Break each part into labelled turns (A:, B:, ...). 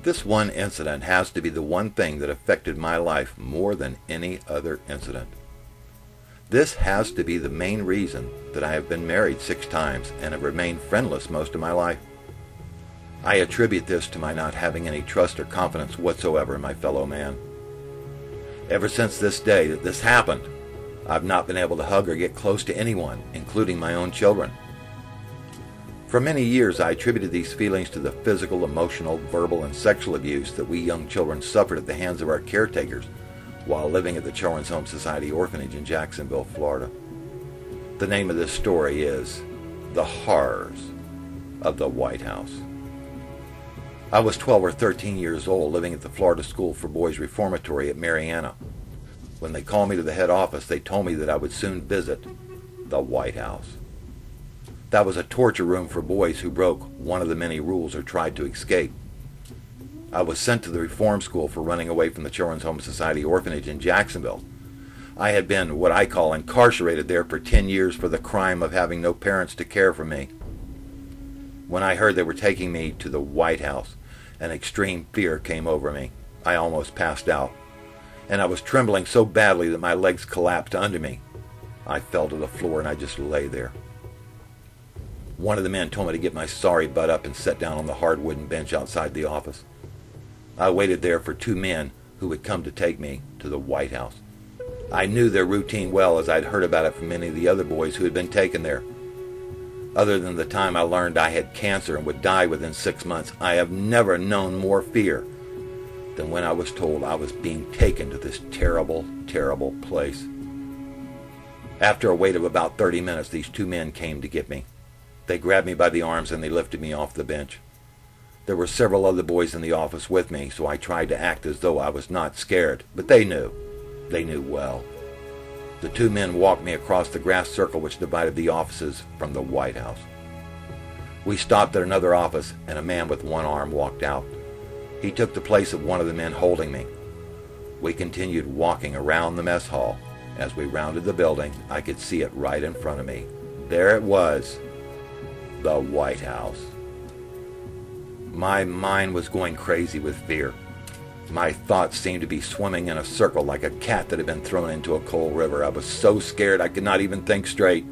A: This one incident has to be the one thing that affected my life more than any other incident. This has to be the main reason that I have been married 6 times and have remained friendless most of my life. I attribute this to my not having any trust or confidence whatsoever in my fellow man. Ever since this day that this happened, I've not been able to hug or get close to anyone, including my own children. For many years, I attributed these feelings to the physical, emotional, verbal, and sexual abuse that we young children suffered at the hands of our caretakers while living at the Children's Home Society Orphanage in Jacksonville, Florida. The name of this story is The Horrors of the White House. I was 12 or 13 years old, living at the Florida School for Boys Reformatory at Marianna. When they called me to the head office, they told me that I would soon visit the White House. That was a torture room for boys who broke one of the many rules or tried to escape. I was sent to the reform school for running away from the Children's Home Society Orphanage in Jacksonville. I had been what I call incarcerated there for 10 years for the crime of having no parents to care for me. When I heard they were taking me to the White House, an extreme fear came over me. I almost passed out, and I was trembling so badly that my legs collapsed under me. I fell to the floor and I just lay there. One of the men told me to get my sorry butt up and sit down on the hard wooden bench outside the office. I waited there for 2 men who would come to take me to the White House. I knew their routine well, as I'd heard about it from many of the other boys who had been taken there. Other than the time I learned I had cancer and would die within 6 months, I have never known more fear than when I was told I was being taken to this terrible, terrible place. After a wait of about 30 minutes, these 2 men came to get me. They grabbed me by the arms and they lifted me off the bench. There were several other boys in the office with me, so I tried to act as though I was not scared, but they knew. They knew well. The 2 men walked me across the grass circle which divided the offices from the White House. We stopped at another office, and a man with one arm walked out. He took the place of one of the men holding me. We continued walking around the mess hall. As we rounded the building, I could see it right in front of me. There it was, the White House. My mind was going crazy with fear. My thoughts seemed to be swimming in a circle like a cat that had been thrown into a cold river. I was so scared I could not even think straight.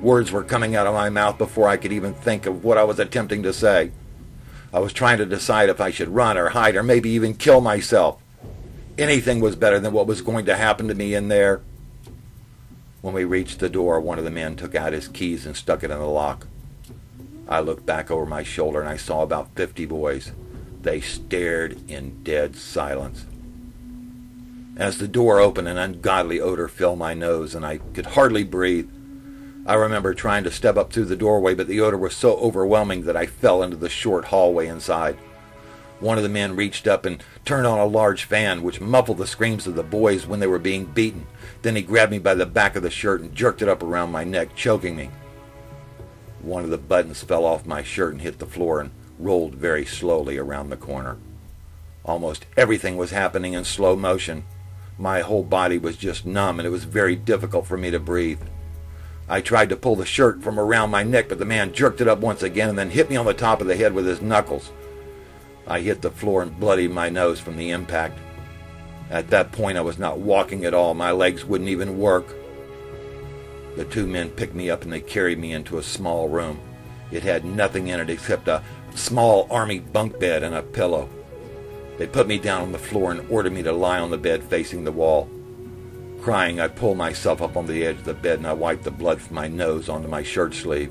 A: Words were coming out of my mouth before I could even think of what I was attempting to say. I was trying to decide if I should run or hide or maybe even kill myself. Anything was better than what was going to happen to me in there. When we reached the door, one of the men took out his keys and stuck it in the lock. I looked back over my shoulder and I saw about 50 boys. They stared in dead silence. As the door opened, an ungodly odor filled my nose and I could hardly breathe. I remember trying to step up through the doorway, but the odor was so overwhelming that I fell into the short hallway inside. One of the men reached up and turned on a large fan, which muffled the screams of the boys when they were being beaten. Then he grabbed me by the back of the shirt and jerked it up around my neck, choking me. One of the buttons fell off my shirt and hit the floor and rolled very slowly around the corner. Almost everything was happening in slow motion. My whole body was just numb, and it was very difficult for me to breathe. I tried to pull the shirt from around my neck, but the man jerked it up once again and then hit me on the top of the head with his knuckles. I hit the floor and bloodied my nose from the impact. At that point, I was not walking at all. My legs wouldn't even work. The 2 men picked me up and they carried me into a small room. It had nothing in it except a small army bunk bed and a pillow. They put me down on the floor and ordered me to lie on the bed facing the wall. Crying, I pulled myself up on the edge of the bed and I wiped the blood from my nose onto my shirt sleeve.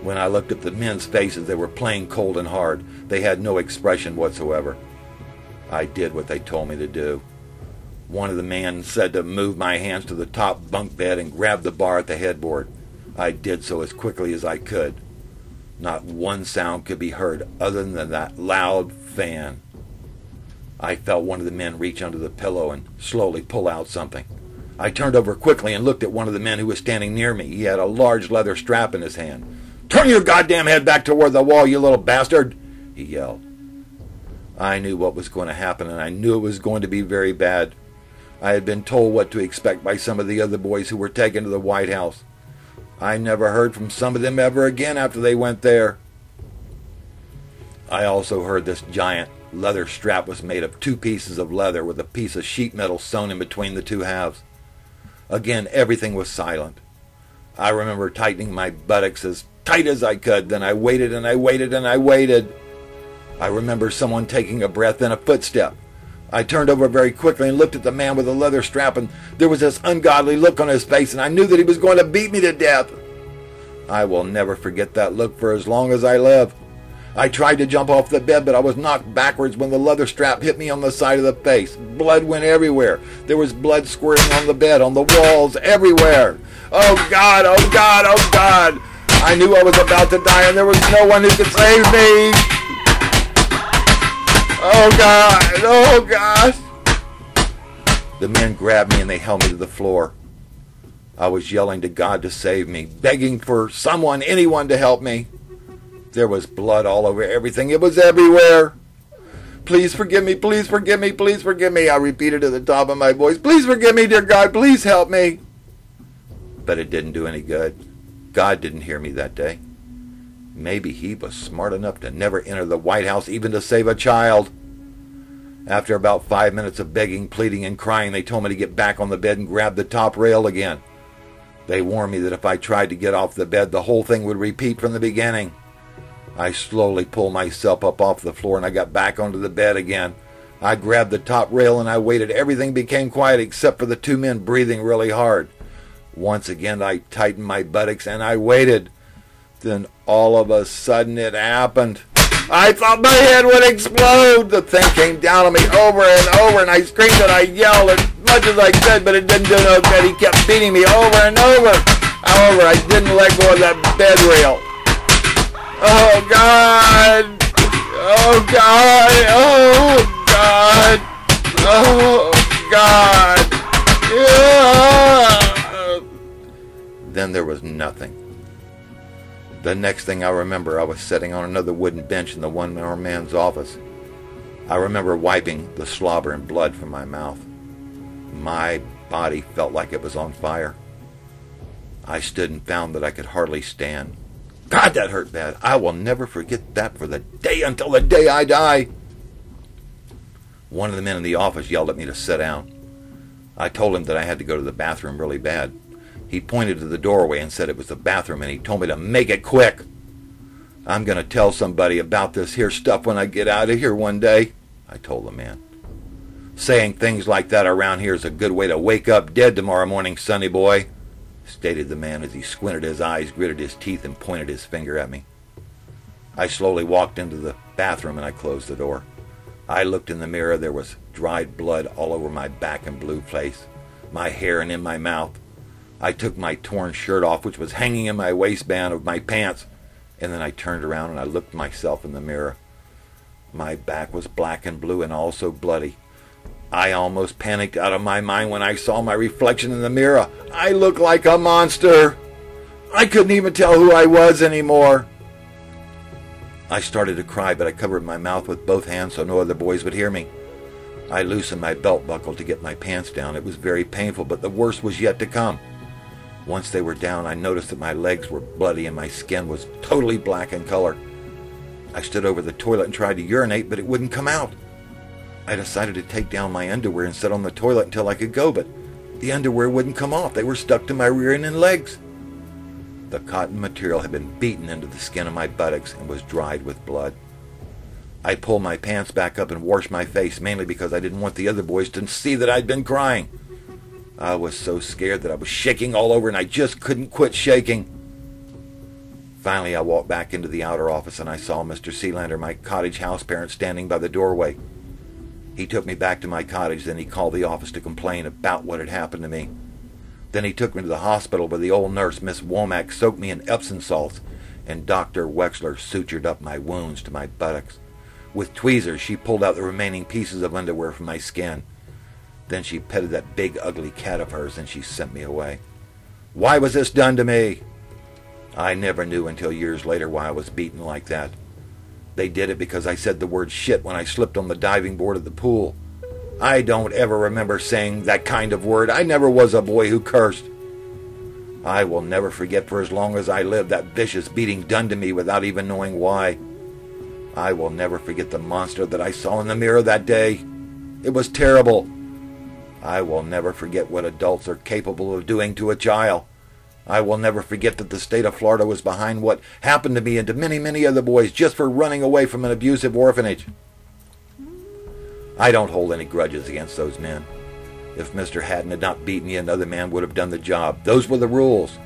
A: When I looked at the men's faces, they were plain cold and hard. They had no expression whatsoever. I did what they told me to do. One of the men said to move my hands to the top bunk bed and grab the bar at the headboard. I did so as quickly as I could. Not one sound could be heard other than that loud fan. I felt one of the men reach under the pillow and slowly pull out something. I turned over quickly and looked at one of the men who was standing near me. He had a large leather strap in his hand. "Turn your goddamn head back toward the wall, you little bastard!" he yelled. I knew what was going to happen, and I knew it was going to be very bad. I had been told what to expect by some of the other boys who were taken to the White House. I never heard from some of them ever again after they went there. I also heard this giant leather strap was made of 2 pieces of leather with a piece of sheet metal sewn in between the 2 halves. Again, everything was silent. I remember tightening my buttocks as tight as I could. Then I waited and I waited and I waited. I remember someone taking a breath, then a footstep. I turned over very quickly and looked at the man with the leather strap, and there was this ungodly look on his face, and I knew that he was going to beat me to death. I will never forget that look for as long as I live. I tried to jump off the bed, but I was knocked backwards when the leather strap hit me on the side of the face. Blood went everywhere. There was blood squirting on the bed, on the walls, everywhere. Oh God, oh God, oh God. I knew I was about to die, and there was no one who could save me. Oh God, oh gosh. The men grabbed me and they held me to the floor. I was yelling to God to save me, begging for someone, anyone to help me. There was blood all over everything. It was everywhere. Please forgive me, please forgive me, please forgive me. I repeated at the top of my voice, please forgive me, dear God, please help me. But it didn't do any good. God didn't hear me that day. Maybe he was smart enough to never enter the White House even to save a child. After about 5 minutes of begging, pleading, and crying, they told me to get back on the bed and grab the top rail again. They warned me that if I tried to get off the bed, the whole thing would repeat from the beginning. I slowly pulled myself up off the floor and I got back onto the bed again. I grabbed the top rail and I waited. Everything became quiet except for the 2 men breathing really hard. Once again, I tightened my buttocks and I waited. Then all of a sudden it happened. I thought my head would explode. The thing came down on me over and over, and I screamed and I yelled as much as I could, but it didn't do no good. He kept beating me over and over. However, I didn't let go of that bed rail. Oh God! Oh God! Oh God! Oh God! Yeah. Then there was nothing. The next thing I remember, I was sitting on another wooden bench in the one-armed man's office. I remember wiping the slobber and blood from my mouth. My body felt like it was on fire. I stood and found that I could hardly stand. God, that hurt bad. I will never forget that for the day until the day I die. One of the men in the office yelled at me to sit down. I told him that I had to go to the bathroom really bad. He pointed to the doorway and said it was the bathroom, and he told me to make it quick. I'm going to tell somebody about this here stuff when I get out of here one day, I told the man. Saying things like that around here is a good way to wake up dead tomorrow morning, sonny boy, stated the man as he squinted his eyes, gritted his teeth, and pointed his finger at me. I slowly walked into the bathroom and I closed the door. I looked in the mirror. There was dried blood all over my back and blue face, my hair, and in my mouth. I took my torn shirt off, which was hanging in my waistband of my pants, and then I turned around and I looked myself in the mirror. My back was black and blue and also bloody. I almost panicked out of my mind when I saw my reflection in the mirror. I looked like a monster. I couldn't even tell who I was anymore. I started to cry, but I covered my mouth with both hands so no other boys would hear me. I loosened my belt buckle to get my pants down. It was very painful, but the worst was yet to come. Once they were down, I noticed that my legs were bloody and my skin was totally black in color. I stood over the toilet and tried to urinate, but it wouldn't come out. I decided to take down my underwear and sit on the toilet until I could go, but the underwear wouldn't come off. They were stuck to my rear end and legs. The cotton material had been beaten into the skin of my buttocks and was dried with blood. I pulled my pants back up and washed my face, mainly because I didn't want the other boys to see that I'd been crying. I was so scared that I was shaking all over, and I just couldn't quit shaking. Finally, I walked back into the outer office, and I saw Mr. Sealander, my cottage house parent, standing by the doorway. He took me back to my cottage, then he called the office to complain about what had happened to me. Then he took me to the hospital where the old nurse, Miss Womack, soaked me in Epsom salts, and Dr. Wexler sutured up my wounds to my buttocks. With tweezers, she pulled out the remaining pieces of underwear from my skin. Then she petted that big, ugly cat of hers, and she sent me away. Why was this done to me? I never knew until years later why I was beaten like that. They did it because I said the word shit when I slipped on the diving board of the pool. I don't ever remember saying that kind of word. I never was a boy who cursed. I will never forget for as long as I live that vicious beating done to me without even knowing why. I will never forget the monster that I saw in the mirror that day. It was terrible. I will never forget what adults are capable of doing to a child. I will never forget that the state of Florida was behind what happened to me and to many, many other boys just for running away from an abusive orphanage. I don't hold any grudges against those men. If Mr. Hatton had not beat me, another man would have done the job. Those were the rules.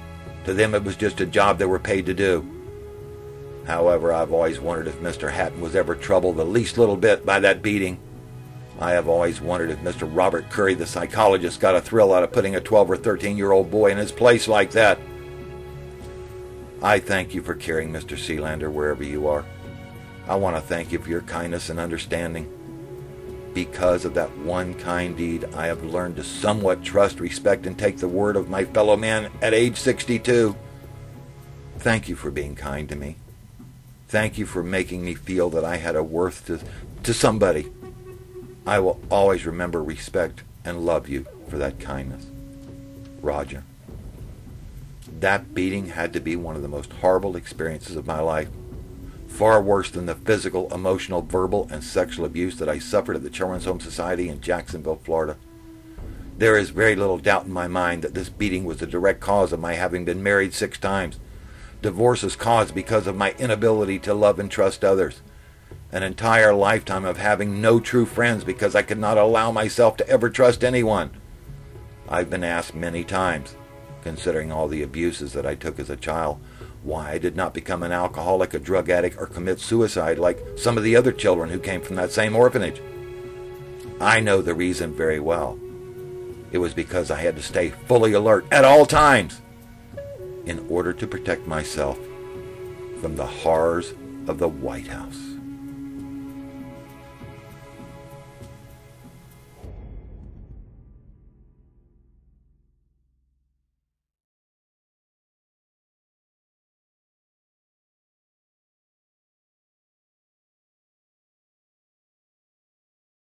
A: To them, it was just a job they were paid to do. However, I've always wondered if Mr. Hatton was ever troubled the least little bit by that beating. I have always wondered if Mr. Robert Curry, the psychologist, got a thrill out of putting a 12 or 13-year-old boy in his place like that. I thank you for carrying Mr. Sealander wherever you are. I want to thank you for your kindness and understanding. Because of that one kind deed, I have learned to somewhat trust, respect, and take the word of my fellow man at age 62. Thank you for being kind to me. Thank you for making me feel that I had a worth to somebody. I will always remember, respect, and love you for that kindness. Roger. That beating had to be one of the most horrible experiences of my life. Far worse than the physical, emotional, verbal, and sexual abuse that I suffered at the Children's Home Society in Jacksonville, Florida. There is very little doubt in my mind that this beating was the direct cause of my having been married 6 times. Divorce is caused because of my inability to love and trust others. An entire lifetime of having no true friends because I could not allow myself to ever trust anyone. I've been asked many times, considering all the abuses that I took as a child, why I did not become an alcoholic, a drug addict, or commit suicide like some of the other children who came from that same orphanage. I know the reason very well. It was because I had to stay fully alert at all times in order to protect myself from the horrors of the White House.